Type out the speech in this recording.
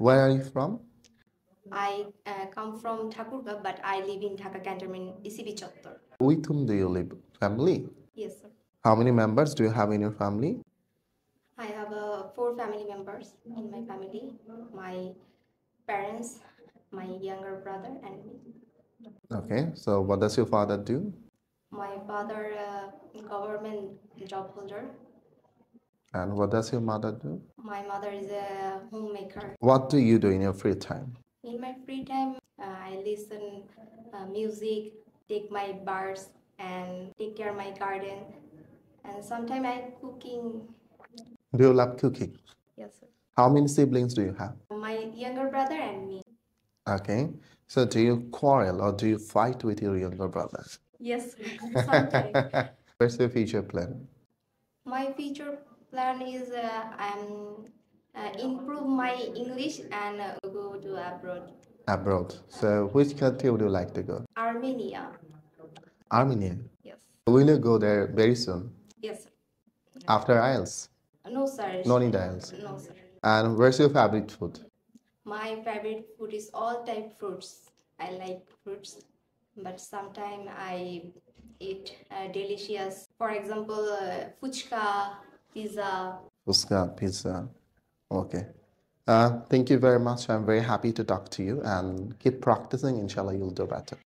Where are you from? I come from Thakurga, but I live in Dhaka Cantonment, ECB Chattor. With whom do you live? Family? Yes, sir. How many members do you have in your family? I have 4 family members in my family. My parents, my younger brother, and me. Okay, so what does your father do? My father, government job holder. And what does your mother do? My mother is a homemaker. What do you do in your free time? In my free time, I listen music, take my baths, and take care of my garden. And sometimes I cooking. Do you love cooking? Yes, sir. How many siblings do you have? My younger brother and me. Okay, so do you quarrel or do you fight with your younger brother? Yes, sir. Sometimes. What's your future plan? My future plan is improve my English and go to abroad. Abroad. So which country would you like to go? Armenia. Armenia. Yes. Will you go there very soon? Yes, sir. After IELTS? No, sir. No need IELTS. No, sir. And where's your favorite food? My favorite food is all type fruits. I like fruits, but sometimes I eat delicious. For example, fuchka, pizza. Fuska, pizza. Okay. Thank you very much. I'm very happy to talk to you and keep practicing. Inshallah, you'll do better.